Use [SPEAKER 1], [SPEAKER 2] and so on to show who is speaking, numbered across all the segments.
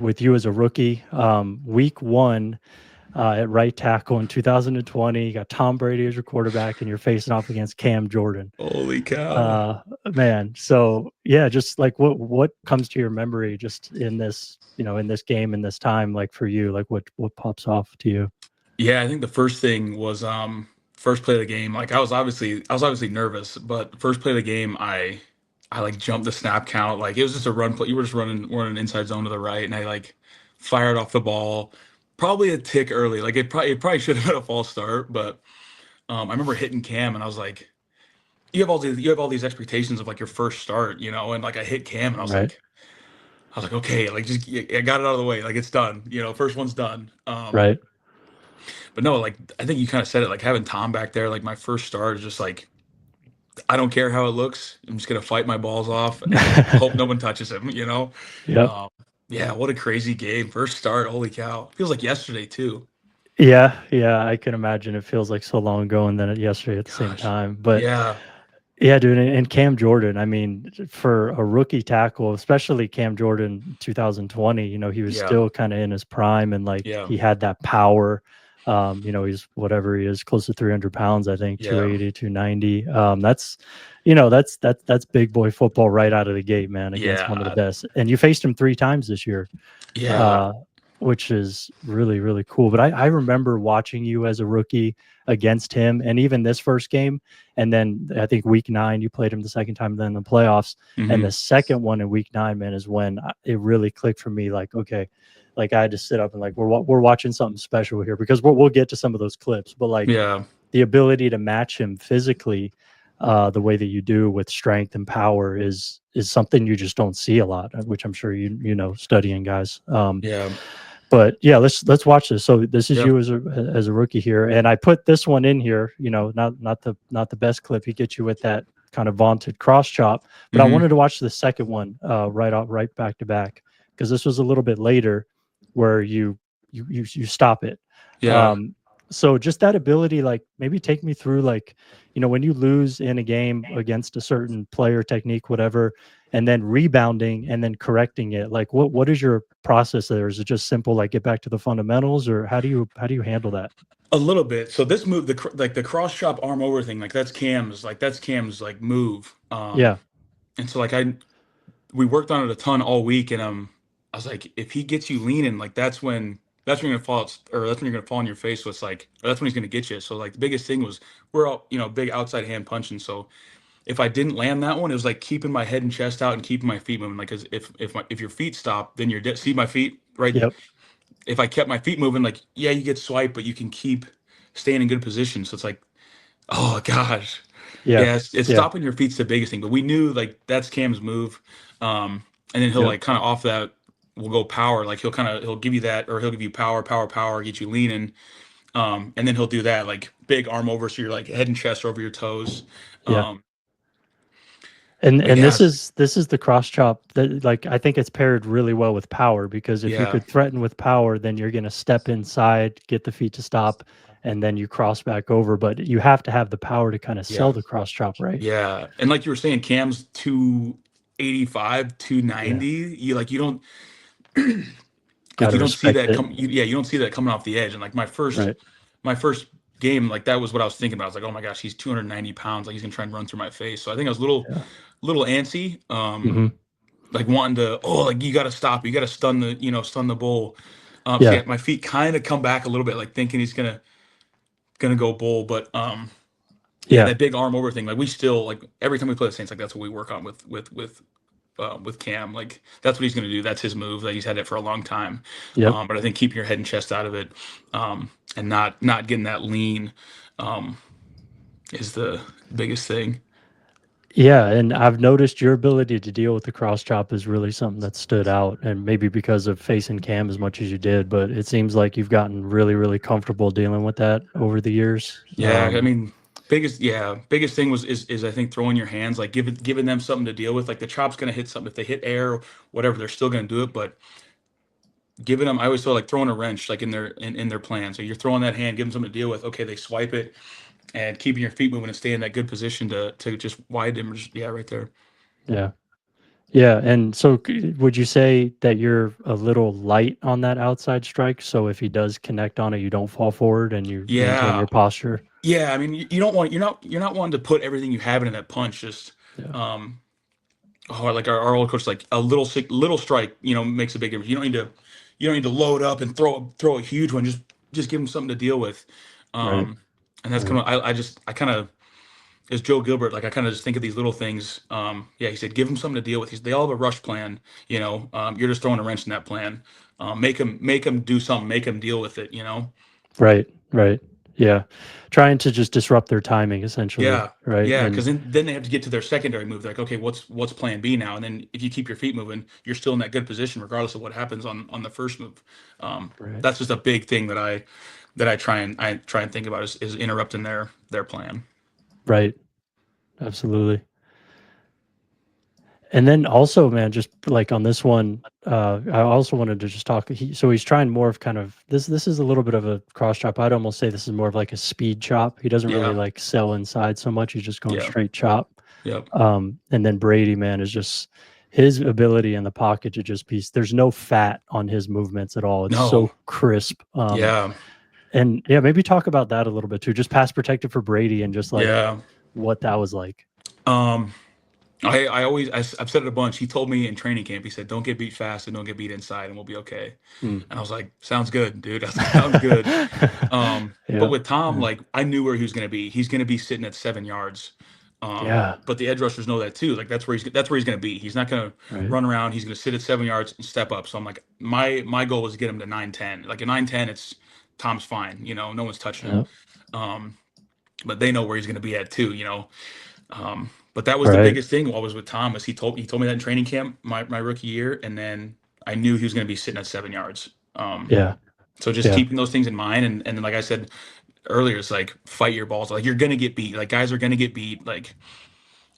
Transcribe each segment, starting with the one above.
[SPEAKER 1] with you as a rookie. Week one at right tackle in 2020, you got Tom Brady as your quarterback, and you're facing off against Cam Jordan.
[SPEAKER 2] Holy cow.
[SPEAKER 1] Uh, man, so yeah, just like what comes to your memory just in this, in this game, in this time, like for you, like what pops off to you?
[SPEAKER 2] Yeah, I think the first thing was first play of the game. Like I was obviously nervous, but first play of the game I like jumped the snap count. Like it was just a run play. You were just running inside zone to the right, and I like fired off the ball. Probably a tick early. Like it probably should have been a false start, but I remember hitting Cam and I was like, you have all these expectations of like your first start, and like I hit Cam and
[SPEAKER 1] Right,
[SPEAKER 2] I was like, okay, like just I got it out of the way, like it's done, first one's done.
[SPEAKER 1] right.
[SPEAKER 2] But no, like I think you kind of said it, like having Tom back there, like my first start is just like I don't care how it looks. I'm just gonna fight my balls off and hope no one touches him.
[SPEAKER 1] Yep.
[SPEAKER 2] Um, yeah, what a crazy game. First start, holy cow. Feels like yesterday too.
[SPEAKER 1] Yeah, yeah, I can imagine it feels like so long ago and then yesterday at the same
[SPEAKER 2] Gosh.
[SPEAKER 1] time. But
[SPEAKER 2] Yeah.
[SPEAKER 1] yeah, dude, and Cam Jordan, I mean, for a rookie tackle, especially Cam Jordan 2020, he was
[SPEAKER 2] Yeah.
[SPEAKER 1] still kind of in his prime and like
[SPEAKER 2] Yeah.
[SPEAKER 1] he had that power. He's whatever he is, close to 300 pounds, I think,
[SPEAKER 2] Yeah.
[SPEAKER 1] 280, 290. That's big boy football right out of the gate, man, against one of the
[SPEAKER 2] Yeah.
[SPEAKER 1] best. And you faced him 3 times this year,
[SPEAKER 2] Yeah.
[SPEAKER 1] uh, which is really, really cool. But I remember watching you as a rookie against him, and even this first game, and then I think week 9 you played him the second time, then the playoffs, and the
[SPEAKER 2] Hmm.
[SPEAKER 1] second one in week 9, man, is when it really clicked for me. Like, okay, like I had to sit up and like we're watching something special here because we'll get to some of those clips, but like
[SPEAKER 2] Yeah.
[SPEAKER 1] the ability to match him physically, the way that you do with strength and power is something you just don't see a lot, which I'm sure studying guys.
[SPEAKER 2] Yeah.
[SPEAKER 1] But yeah, let's watch this. So this is
[SPEAKER 2] Yeah.
[SPEAKER 1] you as a rookie here, and I put this one in here. Not the best clip. He gets you with that kind of vaunted cross chop, but I
[SPEAKER 2] Hmm.
[SPEAKER 1] wanted to watch the second one right back to back because this was a little bit later where you stop it.
[SPEAKER 2] Yeah.
[SPEAKER 1] Um, so just that ability, like maybe take me through like when you lose in a game against a certain player, technique, whatever, and then rebounding and then correcting it, like what is your process there? Is it just simple like get back to the fundamentals, or how do you handle that?
[SPEAKER 2] A little bit. So this move, like the cross chop arm over thing, like that's Cam's like move.
[SPEAKER 1] Yeah.
[SPEAKER 2] And so like we worked on it a ton all week, and I was like, if he gets you leaning, like that's when you're gonna fall, or that's when you're gonna fall on your face. So it's like, or that's when he's gonna get you. So like the biggest thing was we're all big outside hand punching. So if I didn't land that one, it was like keeping my head and chest out and keeping my feet moving. Like, 'cause if your feet stop, then you're dead. See my feet, right?
[SPEAKER 1] Yep.
[SPEAKER 2] If I kept my feet moving, like yeah, you get swiped, but you can keep staying in good position. So it's like, oh gosh,
[SPEAKER 1] Yeah.
[SPEAKER 2] yeah, it's
[SPEAKER 1] Yeah.
[SPEAKER 2] stopping your feet's the biggest thing. But we knew like that's Cam's move, and then he'll
[SPEAKER 1] Yep.
[SPEAKER 2] like kind of off that will go power. Like he'll give you that, or he'll give you power, power, power, get you leaning, and then he'll do that like big arm over, so you're like head and chest over your toes.
[SPEAKER 1] Yeah.
[SPEAKER 2] Um,
[SPEAKER 1] And
[SPEAKER 2] but
[SPEAKER 1] and
[SPEAKER 2] yeah,
[SPEAKER 1] this is the cross chop that, like, I think it's paired really well with power, because if you
[SPEAKER 2] yeah,
[SPEAKER 1] could threaten with power, then you're going to step inside, get the feet to stop, and then you cross back over. But you have to have the power to kind of
[SPEAKER 2] yeah,
[SPEAKER 1] sell the cross chop, right?
[SPEAKER 2] yeah. And like you were saying, Cam's 285,
[SPEAKER 1] Yeah.
[SPEAKER 2] 290. You don't
[SPEAKER 1] Got
[SPEAKER 2] like
[SPEAKER 1] to
[SPEAKER 2] you don't see
[SPEAKER 1] respect
[SPEAKER 2] that
[SPEAKER 1] it.
[SPEAKER 2] yeah, you don't see that coming off the edge. And like
[SPEAKER 1] Right.
[SPEAKER 2] my first game, like that was what I was thinking about. I was like, oh my gosh, he's 290 pounds, like he's gonna try and run through my face. So I think I was a
[SPEAKER 1] Yeah.
[SPEAKER 2] little antsy,
[SPEAKER 1] Hmm.
[SPEAKER 2] like wanting to, oh, like you got to stop, you got to stun the bull. So
[SPEAKER 1] Yeah.
[SPEAKER 2] yeah, my feet kind of come back a little bit, like thinking he's gonna go bull, but yeah,
[SPEAKER 1] Yeah.
[SPEAKER 2] that big arm over thing, like we still like every time we play the Saints, like that's what we work on with Cam. Like that's what he's going to do. That's his move. That he's had it for a long time.
[SPEAKER 1] Yep.
[SPEAKER 2] But I think keeping your head and chest out of it, and not getting that lean, um, is the biggest thing.
[SPEAKER 1] Yeah, and I've noticed your ability to deal with the cross chop is really something that stood out, and maybe because of facing Cam as much as you did, but it seems like you've gotten really, really comfortable dealing with that over the years.
[SPEAKER 2] Yeah, I mean, biggest thing is I think throwing your hands, like giving them something to deal with. Like the chop's going to hit something. If they hit air, whatever, they're still going to do it. But giving them, I always feel like throwing a wrench, like in their plan. So you're throwing that hand, give them something to deal with. Okay, they swipe it, and keeping your feet moving and stay in that good position to just widen them. Yeah, right there.
[SPEAKER 1] Yeah. Yeah, and so would you say that you're a little light on that outside strike? So if he does connect on it, you don't fall forward and you maintain
[SPEAKER 2] Yeah.
[SPEAKER 1] your posture?
[SPEAKER 2] Yeah, I mean, you don't want you're not wanting to put everything you have into that punch. Just
[SPEAKER 1] Yeah,
[SPEAKER 2] um, oh, like our old coach, like a little strike, makes a big difference. You don't need to load up and throw a huge one. Just give them something to deal with.
[SPEAKER 1] right,
[SPEAKER 2] Um, and that's kind
[SPEAKER 1] right,
[SPEAKER 2] of I kind of as Joe Gilbert, like I kind of just think of these little things. Yeah, he said give them something to deal with. They all have a rush plan. You're just throwing a wrench in that plan. Make them do something. Make them deal with it.
[SPEAKER 1] right, right. Yeah, trying to just disrupt their timing essentially,
[SPEAKER 2] Yeah,
[SPEAKER 1] right?
[SPEAKER 2] yeah,
[SPEAKER 1] And
[SPEAKER 2] because then they have to get to their secondary move. They're like, okay, what's plan B now? And then if you keep your feet moving, you're still in that good position regardless of what happens on the first move.
[SPEAKER 1] right,
[SPEAKER 2] That's just a big thing that I try and think about is interrupting their plan.
[SPEAKER 1] right, absolutely. And then also, man, just like on this one, I also wanted to just talk. So he's trying more of kind of this. This is a little bit of a cross chop. I'd almost say this is more of like a speed chop. He doesn't really
[SPEAKER 2] Yeah,
[SPEAKER 1] like sell inside so much. He's just going
[SPEAKER 2] yeah,
[SPEAKER 1] straight chop.
[SPEAKER 2] yep.
[SPEAKER 1] And then Brady, man, is just his ability in the pocket to just be. There's no fat on his movements at all. It's
[SPEAKER 2] No,
[SPEAKER 1] so crisp.
[SPEAKER 2] yeah,
[SPEAKER 1] And yeah, maybe talk about that a little bit too. Just pass protected for Brady and just like
[SPEAKER 2] yeah.
[SPEAKER 1] what that was like.
[SPEAKER 2] Um, I've said it a bunch. He told me in training camp, he said, "Don't get beat fast and don't get beat inside, and we'll be okay."
[SPEAKER 1] Mm.
[SPEAKER 2] And I was like, "Sounds good, dude. That sounds good." But
[SPEAKER 1] Yeah.
[SPEAKER 2] with Tom,
[SPEAKER 1] Yeah.
[SPEAKER 2] like I knew where he was going to be. He's going to be sitting at 7 yards.
[SPEAKER 1] Yeah.
[SPEAKER 2] But the edge rushers know that too. Like that's where he's going to be. He's not going to
[SPEAKER 1] Right.
[SPEAKER 2] run around. He's going to sit at 7 yards and step up. So I'm like, my goal was to get him to 9-10. Like a 9-10, it's Tom's fine. No one's touching him.
[SPEAKER 1] Yeah.
[SPEAKER 2] Um, but they know where he's going to be at too. But that was the
[SPEAKER 1] Right.
[SPEAKER 2] biggest thing. What was with Tom is he told me that in training camp my rookie year, and then I knew he was going to be sitting at 7 yards.
[SPEAKER 1] Yeah.
[SPEAKER 2] So just
[SPEAKER 1] Yeah.
[SPEAKER 2] keeping those things in mind, and then like I said earlier, it's like fight your balls. Like you're gonna get beat. Like guys are gonna get beat. Like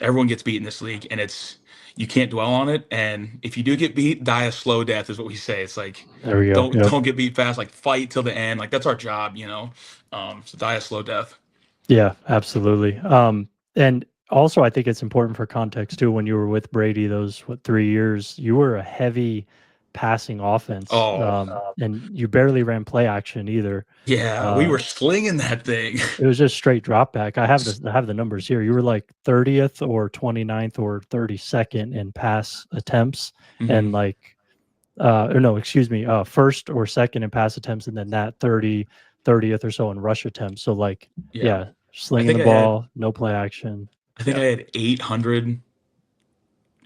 [SPEAKER 2] everyone gets beat in this league, and it's you can't dwell on it. And if you do get beat, die a slow death is what we say. It's like
[SPEAKER 1] There we go.
[SPEAKER 2] don't
[SPEAKER 1] Yep.
[SPEAKER 2] don't get beat fast. Like fight till the end. Like that's our job. So die a slow death.
[SPEAKER 1] Yeah, absolutely. And also I think it's important for context too, when you were with Brady those 3 years, you were a heavy passing offense.
[SPEAKER 2] Oh
[SPEAKER 1] And you barely ran play action either.
[SPEAKER 2] yeah, we
[SPEAKER 1] Uh
[SPEAKER 2] were slinging that thing.
[SPEAKER 1] it was just straight drop back. I have the numbers here. You were like 30th or 29th or 32nd in pass attempts and
[SPEAKER 2] hmm
[SPEAKER 1] like or no, excuse me, first or second in pass attempts and then that 30th or so in rush attempts. So like
[SPEAKER 2] Yeah,
[SPEAKER 1] yeah,
[SPEAKER 2] I
[SPEAKER 1] slinging
[SPEAKER 2] think
[SPEAKER 1] the
[SPEAKER 2] I had
[SPEAKER 1] ball, no play action.
[SPEAKER 2] I think
[SPEAKER 1] Yeah,
[SPEAKER 2] I had 800.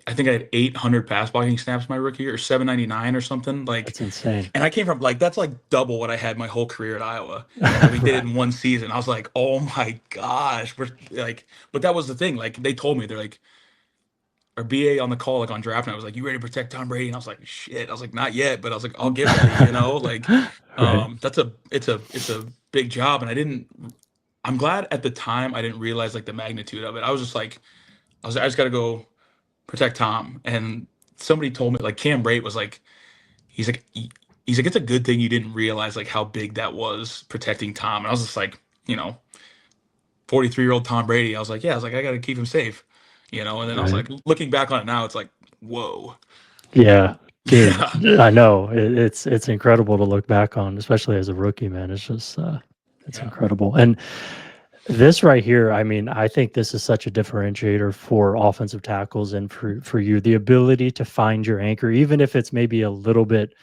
[SPEAKER 2] I think I had 800 pass blocking snaps my rookie year, or 799 or something. Like,
[SPEAKER 1] that's insane.
[SPEAKER 2] and I came from like that's like double what I had my whole career at Iowa, and we did it
[SPEAKER 1] Right.
[SPEAKER 2] in one season. I was like, oh my gosh, we're like, but that was the thing. Like they told me they're like, our BA on the call like on draft night was like, you ready to protect Tom Brady? And I was like, shit. I was like, not yet, but I was like, I'll get ready. Like,
[SPEAKER 1] Right.
[SPEAKER 2] it's a big job, and I didn't. I'm glad at the time I didn't realize like the magnitude of it. I was just like, I just got to go protect Tom. And somebody told me like Cam Brate was like, he's like, he's like, it's a good thing you didn't realize like how big that was protecting Tom. And I was just like, 43-year-old Tom Brady. I was like, I got to keep him safe. And then I was
[SPEAKER 1] Right.
[SPEAKER 2] like, looking back on it now, it's like, whoa.
[SPEAKER 1] Yeah, dude,
[SPEAKER 2] Yeah.
[SPEAKER 1] I know. It's incredible to look back on, especially as a rookie, man. It's just it's
[SPEAKER 2] Yeah.
[SPEAKER 1] incredible. And this right here, I mean, I think this is such a differentiator for offensive tackles and for you, the ability to find your anchor, even if it's maybe a little bit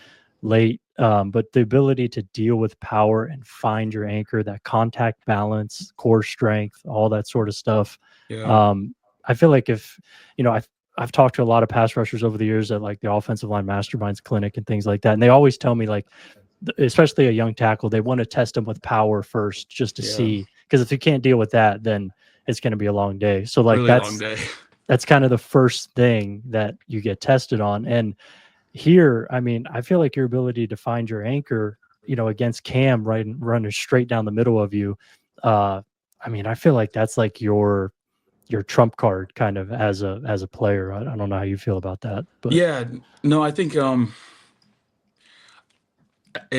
[SPEAKER 1] late, but the ability to deal with power and find your anchor, that contact balance, core strength, all that sort of stuff.
[SPEAKER 2] Yeah.
[SPEAKER 1] Um, I feel like if, I've talked to a lot of pass rushers over the years at like the offensive line masterminds clinic and things like that. And they always tell me like, especially a young tackle, they want to test them with power first just to
[SPEAKER 2] Yeah.
[SPEAKER 1] see, because if you can't deal with that, then it's going to be a long day. So like
[SPEAKER 2] Really long
[SPEAKER 1] that's
[SPEAKER 2] day.
[SPEAKER 1] that's kind of the first thing that you get tested on. And here, I mean, I feel like your ability to find your anchor, against Cam right running straight down the middle of you, uh, I mean, I feel like that's like your trump card kind of as a player. I don't know how you feel about that, but
[SPEAKER 2] Yeah. No, I think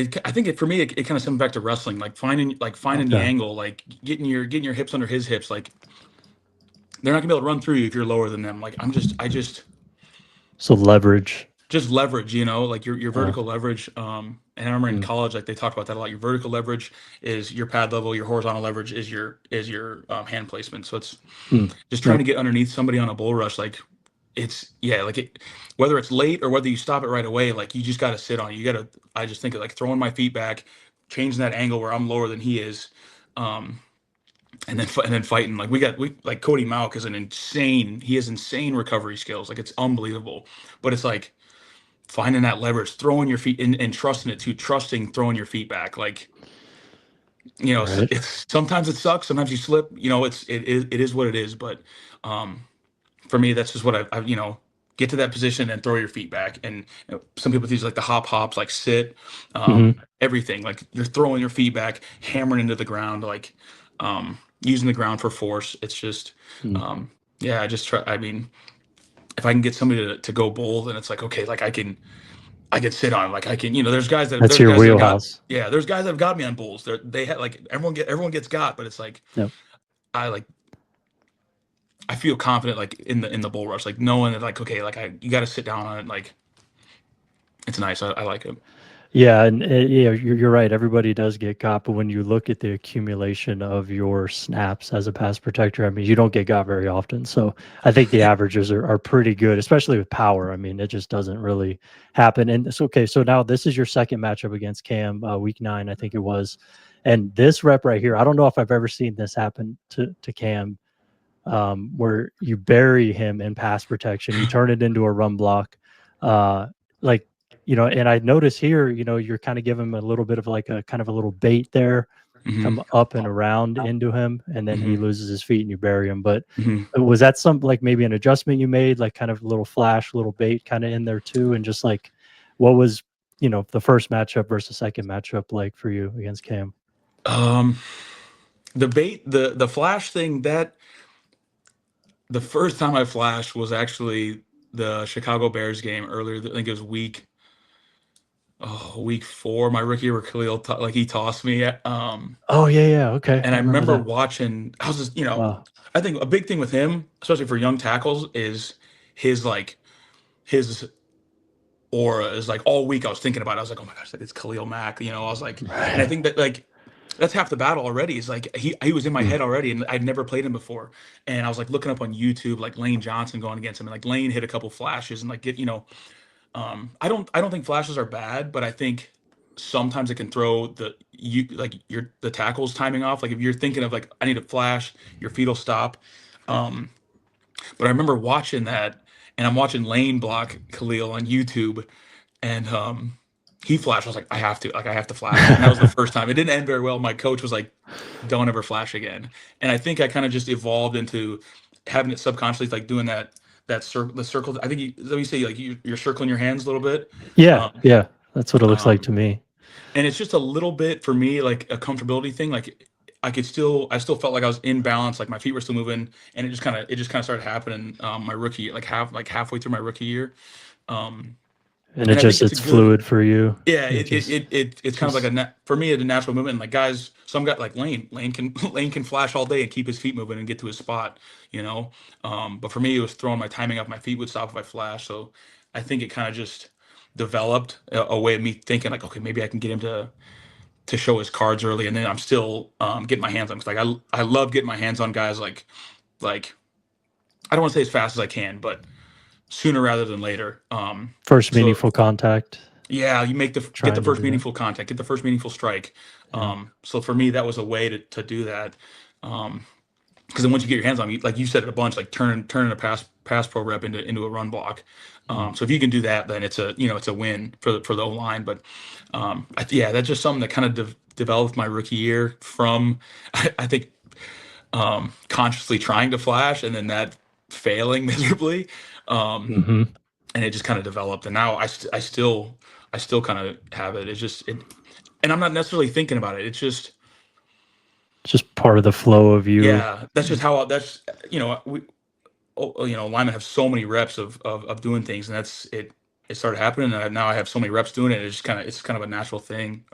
[SPEAKER 2] I think for me it kind of comes back to wrestling, like finding the
[SPEAKER 1] okay.
[SPEAKER 2] angle, like getting your hips under his hips. Like they're not gonna be able to run through you if you're lower than them. Like I just
[SPEAKER 1] So leverage.
[SPEAKER 2] just leverage, like your
[SPEAKER 1] Yeah.
[SPEAKER 2] vertical leverage. And I remember in
[SPEAKER 1] Mm,
[SPEAKER 2] college, like they talked about that a lot. Your vertical leverage is your pad level. Your horizontal leverage is your hand placement. So it's
[SPEAKER 1] mm.
[SPEAKER 2] just trying
[SPEAKER 1] Yep.
[SPEAKER 2] to get underneath somebody on a bull rush. Like it's yeah, like whether it's late or whether you stop it right away, like you just got to sit on it. You got to. I just think of like throwing my feet back, changing that angle where I'm lower than he is. Um, and then fighting like we like Cody Mauch is he has insane recovery skills, like it's unbelievable, but it's like finding that leverage, throwing your feet and trusting it to trusting throwing your feet back, like
[SPEAKER 1] Right.
[SPEAKER 2] it's sometimes it sucks, sometimes you slip, it is what it is, but um for me that's just what I get to that position and throw your feet back. And some people use like the hops, like sit,
[SPEAKER 1] Hmm.
[SPEAKER 2] everything, like you're throwing your feet back, hammering into the ground, like using the ground for force. It's just
[SPEAKER 1] Mm.
[SPEAKER 2] um yeah, I just try. I mean, if I can get somebody to go bold, and it's like, okay, like I can sit on, like I can,
[SPEAKER 1] That's your wheelhouse.
[SPEAKER 2] there's guys that have got me on bulls. They had like everyone gets got, but it's like
[SPEAKER 1] Yep.
[SPEAKER 2] I like I feel confident like in the bull rush, like knowing that like, okay, like you got to sit down on it, like it's nice. I like it.
[SPEAKER 1] Yeah, and yeah, you're right. Everybody does get got, but when you look at the accumulation of your snaps as a pass protector, I mean, you don't get got very often. So I think the averages are pretty good, especially with power. I mean, it just doesn't really happen. And it's okay. So now this is your second matchup against Cam, week 9, I think it was. And this rep right here, I don't know if I've ever seen this happen to Cam, where you bury him in pass protection, you turn it into a run block. Uh, like, and I notice here, you're kind of giving him a little bit of like a kind of a little bait there,
[SPEAKER 2] Hmm.
[SPEAKER 1] come up and around into him, and then he
[SPEAKER 2] Hmm.
[SPEAKER 1] loses his feet and you bury him. But
[SPEAKER 2] Hmm.
[SPEAKER 1] was that some like maybe an adjustment you made, like kind of a little flash, little bait kind of in there too? And just like, what was, the first matchup versus second matchup like for you against Cam?
[SPEAKER 2] Um, the bait, the flash thing, that the first time I flashed was actually the Chicago Bears game earlier. I think it was week 4, my rookie year, where like he tossed me.
[SPEAKER 1] Oh yeah, yeah, okay,
[SPEAKER 2] And
[SPEAKER 1] I
[SPEAKER 2] I
[SPEAKER 1] remember
[SPEAKER 2] remember
[SPEAKER 1] that.
[SPEAKER 2] watching. I was just,
[SPEAKER 1] Wow.
[SPEAKER 2] I think a big thing with him, especially for young tackles, is his like his aura is like all week I was thinking about it. I was like, oh my gosh, like it's Khalil Mack. I was like, and I
[SPEAKER 1] Right.
[SPEAKER 2] think that like that's half the battle already. Is like he was in my
[SPEAKER 1] Mm.
[SPEAKER 2] head already, and I'd never played him before. And I was like looking up on YouTube, like Lane Johnson going against him, and like Lane hit a couple flashes and like I don't think flashes are bad, but I think sometimes it can throw the tackles timing off. Like if you're thinking of like I need a flash, your feet will stop. Um, but I remember watching that, and I'm watching Lane block Khalil on YouTube, and he flashed. I was like, I have to flash it, and that was the first time. It didn't end very well. My coach was like, "Don't ever flash again," and I think I kind of just evolved into having it subconsciously, like doing the circle. I think let me say like you're circling your hands a little bit.
[SPEAKER 1] Yeah,
[SPEAKER 2] Um,
[SPEAKER 1] yeah, that's what it looks like
[SPEAKER 2] um,
[SPEAKER 1] to me.
[SPEAKER 2] and it's just a little bit for me like a comfortability thing. Like I still felt like I was in balance, like my feet were still moving, and it just kind of started happening. My rookie, like halfway through my rookie year. Um,
[SPEAKER 1] And it
[SPEAKER 2] and I think
[SPEAKER 1] just
[SPEAKER 2] it's a
[SPEAKER 1] it's
[SPEAKER 2] good.
[SPEAKER 1] fluid for you.
[SPEAKER 2] Yeah,
[SPEAKER 1] It
[SPEAKER 2] it's kind of like
[SPEAKER 1] just
[SPEAKER 2] for me, it's a natural movement. And like guys, some got like Lane can Lane can flash all day and keep his feet moving and get to his spot, you know. But for me, it was throwing my timing up. My feet would stop if I flash. So I think it kind of just developed a way of me thinking like, okay, maybe I can get him to show his cards early, and then I'm still getting my hands on. 'Cause, like I love getting my hands on guys like I don't want to say as fast as I can, but sooner rather than later.
[SPEAKER 1] first
[SPEAKER 2] So
[SPEAKER 1] meaningful contact,
[SPEAKER 2] yeah, you get the
[SPEAKER 1] trying to
[SPEAKER 2] first
[SPEAKER 1] do that.
[SPEAKER 2] meaningful contact, get the first meaningful strike.
[SPEAKER 1] Yeah.
[SPEAKER 2] So for me, that was a way to do that. Because then once you get your hands on me, like you said it a bunch, like turning a pass pro rep into a run block.
[SPEAKER 1] Mm.
[SPEAKER 2] So if you can do that, then it's a win for the O line. But yeah, that's just something that kind of developed my rookie year from I think consciously trying to flash and then that failing miserably. Um,
[SPEAKER 1] Mhm.
[SPEAKER 2] and it just kind of developed, and now I still kind of have it. It's just and I'm not necessarily thinking about it. It's just
[SPEAKER 1] Just part of the flow of you.
[SPEAKER 2] yeah, that's just how that's we linemen have so many reps of doing things, and that's it. It started happening, and now I have so many reps doing it. It's kind of a natural thing.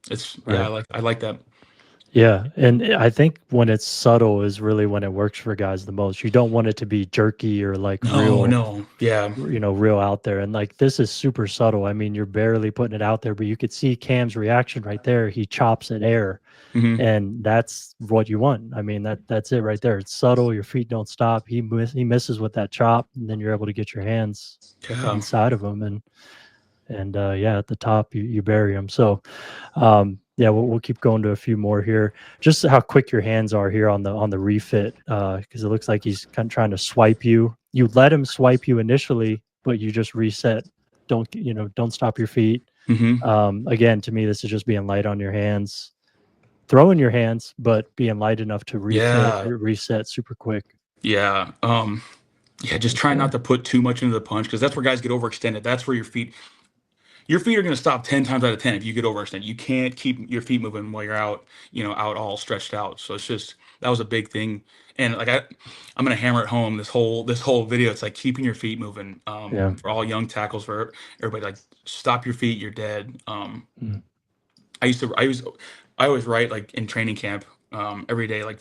[SPEAKER 2] It's yeah, I
[SPEAKER 1] Right.
[SPEAKER 2] like that.
[SPEAKER 1] Yeah, and I think when it's subtle is really when it works for guys the most. You don't want it to be jerky or like
[SPEAKER 2] No,
[SPEAKER 1] real,
[SPEAKER 2] no, yeah,
[SPEAKER 1] real out there. And like this is super subtle. I mean, you're barely putting it out there, but you could see Cam's reaction right there. He chops at air,
[SPEAKER 2] hmm,
[SPEAKER 1] and that's what you want. I mean, that's it right there. It's subtle. Your feet don't stop. He misses with that chop, and then you're able to get your hands
[SPEAKER 2] yeah,
[SPEAKER 1] inside of him, and yeah, at the top you bury him. So yeah, we'll keep going to a few more here. Just how quick your hands are here on the refit, because it looks like he's kind of trying to swipe you. You let him swipe you initially, but you just reset. Don't stop your feet.
[SPEAKER 2] hmm,
[SPEAKER 1] Again, to me, this is just being light on your hands, throwing your hands, but being light enough to refit,
[SPEAKER 2] yeah,
[SPEAKER 1] reset super quick
[SPEAKER 2] yeah. Yeah, just
[SPEAKER 1] right
[SPEAKER 2] try not
[SPEAKER 1] there.
[SPEAKER 2] to put too much into the punch because that's where guys get overextended. That's where your feet are going to stop 10 times out of 10 if you get overextended. You can't keep your feet moving while you're out, out all stretched out. So it's just that was a big thing. And like I'm going to hammer it home this whole video. It's like keeping your feet moving
[SPEAKER 1] Yeah.
[SPEAKER 2] for all young tackles, for everybody, like stop your feet, you're dead.
[SPEAKER 1] Mm.
[SPEAKER 2] I always write like in training camp every day, like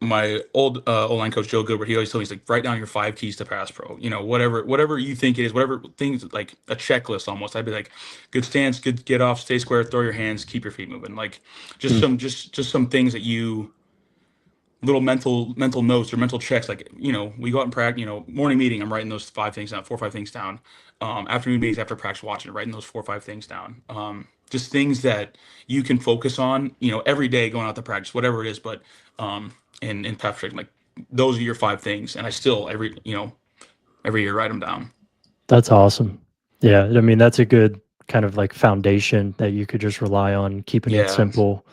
[SPEAKER 2] my old O-line coach Joe Gilbert, he always told me, he's like, write down your 5 keys to pass pro. Whatever you think it is, whatever things, like a checklist almost. I'd be like, good stance, good get off, stay square, throw your hands, keep your feet moving. Like just
[SPEAKER 1] Mm.
[SPEAKER 2] just some things that you little mental notes or mental checks. Like we go out and practice. Morning meeting, I'm writing those 5 things down, 4 or 5 things down. Afternoon meetings after practice, watching it, writing those 4 or 5 things down. Just things that you can focus on. Every day going out to practice, whatever it is. But in Patrick, like those are your 5 things, and I still every year write them down.
[SPEAKER 1] That's awesome. Yeah, I mean that's a good kind of like foundation that you could just rely on, keeping it
[SPEAKER 2] Yeah,
[SPEAKER 1] simple.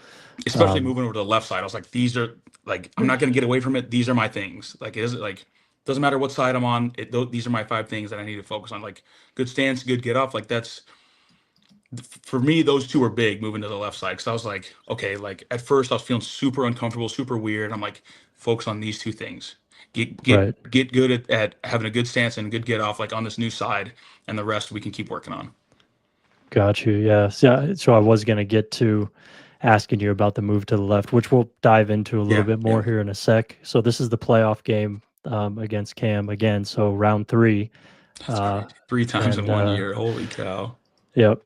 [SPEAKER 2] especially
[SPEAKER 1] Um,
[SPEAKER 2] moving over to the left side. I was like, these are like I'm not gonna get away from it. These are my things. Like it isn't like doesn't matter what side I'm on. These are my 5 things that I need to focus on. Like good stance, good get off. Like that's for me. Those two are big. Moving to the left side because I was like, okay. Like at first I was feeling super uncomfortable, super weird. I'm like, focus on these 2 things. Get
[SPEAKER 1] right.
[SPEAKER 2] get get good at having a good stance and good get off. Like on this new side, and the rest we can keep working on.
[SPEAKER 1] Got you. Yeah. So I was going to get to asking you about the move to the left, which we'll dive into a little
[SPEAKER 2] Yeah,
[SPEAKER 1] bit
[SPEAKER 2] yeah.
[SPEAKER 1] more here in a sec. So this is the playoff game against Cam again. So round three.
[SPEAKER 2] That's
[SPEAKER 1] Uh,
[SPEAKER 2] crazy. 3 times in
[SPEAKER 1] and
[SPEAKER 2] 1 year. Holy cow.
[SPEAKER 1] yep.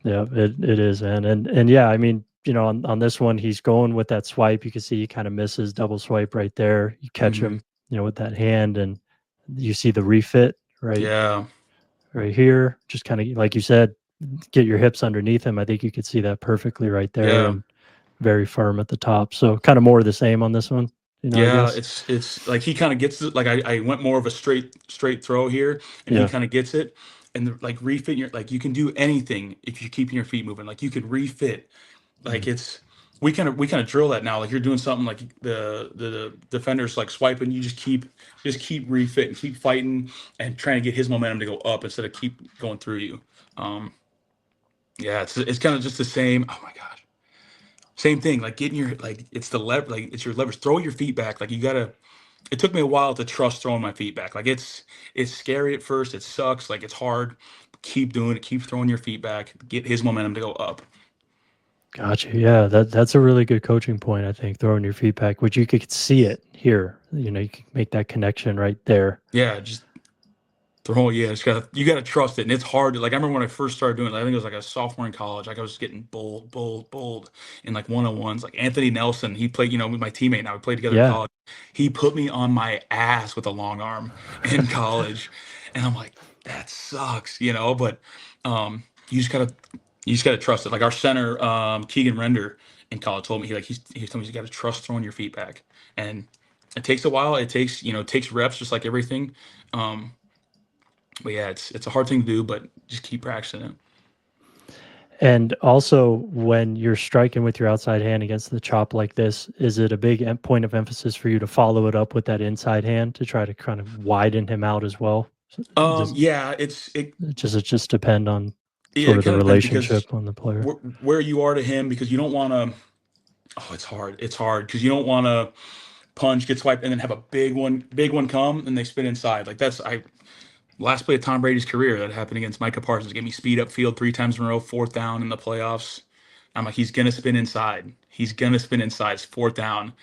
[SPEAKER 1] Yeah, it is, man. And yeah, I mean, on this one, he's going with that swipe. You can see he kind of misses double swipe right there. You catch
[SPEAKER 2] Hmm.
[SPEAKER 1] him, with that hand, and you see the refit
[SPEAKER 2] Yeah,
[SPEAKER 1] right here. Just kind of like you said, get your hips underneath him. I think you could see that perfectly right there,
[SPEAKER 2] yeah.
[SPEAKER 1] and very firm at the top. So kind of more of the same on this one, I
[SPEAKER 2] Yeah,
[SPEAKER 1] guess.
[SPEAKER 2] it's like he kind of gets it. Like I went more of a straight throw here, and he
[SPEAKER 1] Yeah.
[SPEAKER 2] kind of gets it. And like refit your like you can do anything if you're keeping your feet moving. Like you could refit. Like
[SPEAKER 1] Mm.
[SPEAKER 2] it's we kind of drill that now. Like you're doing something like the defenders like swiping, you just keep refitting, keep fighting, and trying to get his momentum to go up instead of keep going through you. Um, yeah, it's kind of just the same. Oh my gosh. Same thing, like getting your like it's the like it's your leverage. Throw your feet back. Like you gotta. It took me a while to trust throwing my feet back. Like it's scary at first. It sucks. Like it's hard. Keep doing it. Keep throwing your feet back. Get his momentum to go up.
[SPEAKER 1] Gotcha. Yeah, that's a really good coaching point. I think throwing your feedback, which you could see it here. You can make that connection right there.
[SPEAKER 2] Yeah, just throw. Yeah, you gotta trust it, and it's hard. Like I remember when I first started doing it. I think it was like a sophomore in college. Like I was getting bold in like 1-on-ones. Like Anthony Nelson, he played. With my teammate. Now we played together in
[SPEAKER 1] Yeah.
[SPEAKER 2] college. He put me on my ass with a long arm in college, and I'm like, that sucks. But um, you just gotta you just gotta trust it. Like our center, Keegan Render in college told me he told me you gotta trust throwing your feet back, and it takes a while. It takes reps, just like everything. Um, but yeah, it's a hard thing to do, but just keep practicing it.
[SPEAKER 1] And also, when you're striking with your outside hand against the chop like this, is it a big point of emphasis for you to follow it up with that inside hand to try to kind of widen him out as well? Does
[SPEAKER 2] Yeah,
[SPEAKER 1] it just depend on
[SPEAKER 2] yeah,
[SPEAKER 1] sort
[SPEAKER 2] it
[SPEAKER 1] of the
[SPEAKER 2] kind of depends because
[SPEAKER 1] relationship on the player?
[SPEAKER 2] where you are to him, because you don't want to. Oh, it's hard. It's hard because you don't want to punch, get swiped, and then have a big one come, and they spin inside. Like that's I last play of Tom Brady's career that happened against Micah Parsons. Gave me speed up field 3 times in a row, fourth down in the playoffs. I'm like, he's gonna spin inside. He's gonna spin inside. It's fourth down.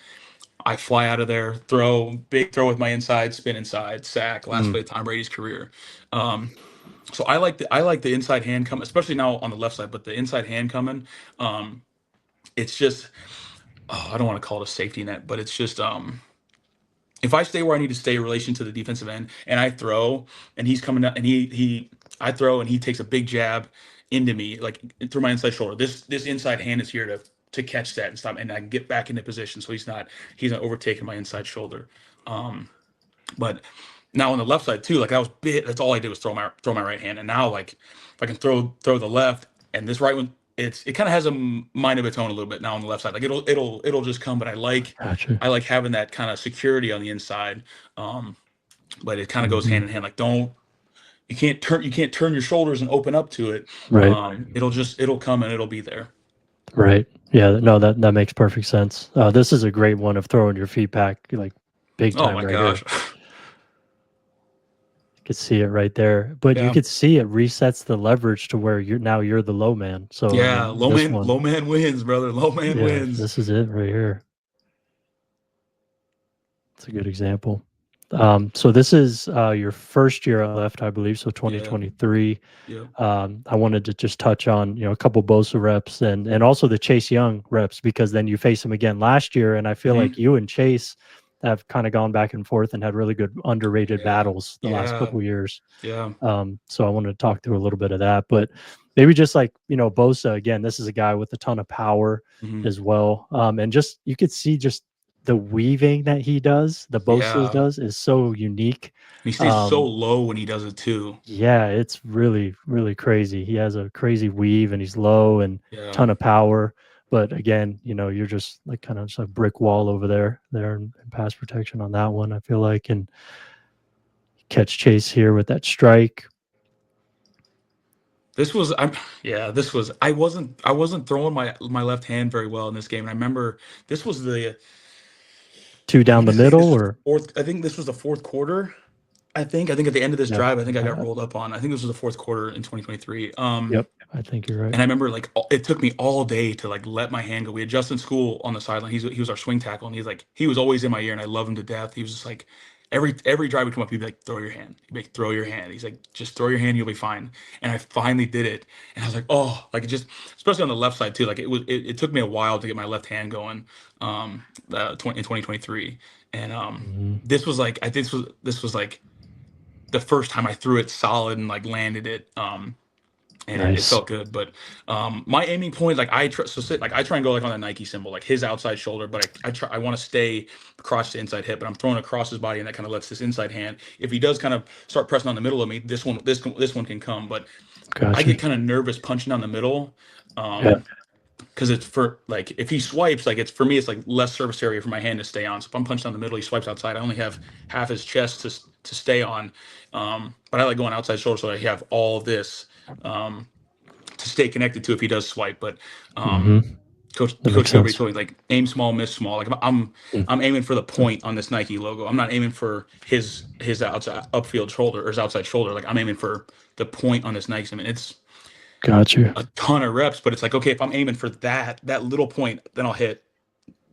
[SPEAKER 2] I fly out of there, big throw with my inside, spin inside, sack, last
[SPEAKER 1] Mm,
[SPEAKER 2] play of Tom Brady's career. Um, so I like the inside hand come, especially now on the left side, but the inside hand coming, um, it's just I don't want to call it a safety net, but it's just if I stay where I need to stay in relation to the defensive end, and I throw, and he's coming up, and I throw, and he takes a big jab into me, like through my inside shoulder. This inside hand is here to catch that and stop, and I can get back into position, so he's not overtaking my inside shoulder. Um, but now on the left side too, like that was bit. That's all I did was throw my right hand, and now like if I can throw the left, and this right one, it kind of has a mind of its own a little bit now on the left side. Like it'll just come, but
[SPEAKER 1] gotcha.
[SPEAKER 2] I like having that kind of security on the inside. Um, but it kind of goes
[SPEAKER 1] Hmm.
[SPEAKER 2] hand in hand. Like don't you can't turn your shoulders and open up to it.
[SPEAKER 1] Right.
[SPEAKER 2] It'll come and it'll be there.
[SPEAKER 1] Right. Yeah. No, that makes perfect sense. This is a great one of throwing your feet back, like big
[SPEAKER 2] Oh
[SPEAKER 1] time
[SPEAKER 2] my
[SPEAKER 1] right here.
[SPEAKER 2] gosh.
[SPEAKER 1] You could see it right there, but you
[SPEAKER 2] Yeah.
[SPEAKER 1] could see it resets the leverage to where you're the low man. So I
[SPEAKER 2] Yeah.
[SPEAKER 1] mean, this one,
[SPEAKER 2] Low man wins, brother. Low man
[SPEAKER 1] yeah,
[SPEAKER 2] wins.
[SPEAKER 1] this is it right here. It's a good example. So this is your first year at left, I believe, so
[SPEAKER 2] Yeah.
[SPEAKER 1] 2023.
[SPEAKER 2] Yeah.
[SPEAKER 1] I wanted to just touch on, a couple Bosa reps and also the Chase Young reps, because then you face him again last year, and I feel
[SPEAKER 2] Hmm.
[SPEAKER 1] like you and Chase have kind of gone back and forth and had really good underrated
[SPEAKER 2] Yeah.
[SPEAKER 1] battles the last
[SPEAKER 2] Yeah.
[SPEAKER 1] couple years.
[SPEAKER 2] Yeah.
[SPEAKER 1] So I wanted to talk through a little bit of that, but maybe just like, Bosa again, this is a guy with a ton of power
[SPEAKER 2] Hmm.
[SPEAKER 1] as well. And just, you could see just the weaving that he does, the Bosa
[SPEAKER 2] Yeah.
[SPEAKER 1] does is so unique.
[SPEAKER 2] He stays so
[SPEAKER 1] Um,
[SPEAKER 2] low when he does it too.
[SPEAKER 1] yeah, it's really, really crazy. He has a crazy weave and he's low and
[SPEAKER 2] Yeah.
[SPEAKER 1] ton of power. But again, you're just like kind of just a brick wall over there in pass protection on that one, I feel like. And catch Chase here with that strike.
[SPEAKER 2] This was I'm yeah, this was I wasn't throwing my left hand very well in this game. And I remember this was the
[SPEAKER 1] Two
[SPEAKER 2] I
[SPEAKER 1] down
[SPEAKER 2] want
[SPEAKER 1] the
[SPEAKER 2] to say
[SPEAKER 1] middle
[SPEAKER 2] this was the
[SPEAKER 1] or
[SPEAKER 2] fourth I think this was the fourth quarter. I think at the end of this
[SPEAKER 1] yeah.
[SPEAKER 2] drive, I think I got
[SPEAKER 1] I,
[SPEAKER 2] rolled up on. I think this was the fourth quarter in 2023.
[SPEAKER 1] yep, I think you're right.
[SPEAKER 2] And I remember like it took me all day to like let my hand go. We had Justin School on the sideline. He was our swing tackle, and he was always in my ear, and I love him to death. He was just like every drive would come up, he'd be like, throw your hand. He'd be like, throw your hand. He's like, just throw your hand, you'll be fine. And I finally did it, and I was like, oh, like it just especially on the left side too. Like it took me a while to get my left hand going. In 2023, and
[SPEAKER 1] Hmm.
[SPEAKER 2] this was like I think this was like the first time I threw it solid and like landed it. And it
[SPEAKER 1] Nice.
[SPEAKER 2] felt good. But my aiming point, like I try and go like on a Nike symbol, like his outside shoulder, but I want to stay across the inside hip, but I'm throwing across his body, and that kind of lets this inside hand. If he does kind of start pressing on the middle of me, this one can come. But I
[SPEAKER 1] Gotcha.
[SPEAKER 2] get kind of nervous punching down the middle.
[SPEAKER 1] Yeah.
[SPEAKER 2] Because it's for like if he swipes, like it's for me, it's like less surface area for my hand to stay on. So if I'm punching down the middle, he swipes outside. I only have half his chest to stay on. But I like going outside shoulder so I have all of this. Um, to stay connected to if he does swipe. But
[SPEAKER 1] Hmm. That
[SPEAKER 2] Coach
[SPEAKER 1] makes
[SPEAKER 2] Gilbert
[SPEAKER 1] sense.
[SPEAKER 2] told me like aim small, miss small. Like
[SPEAKER 1] Mm.
[SPEAKER 2] I'm aiming for the point on this Nike logo. I'm not aiming for his outside upfield shoulder or his outside shoulder. Like I'm aiming for the point on this Nike. I mean, it's
[SPEAKER 1] Got you.
[SPEAKER 2] a ton of reps, but it's like okay, if I'm aiming for that little point, then I'll hit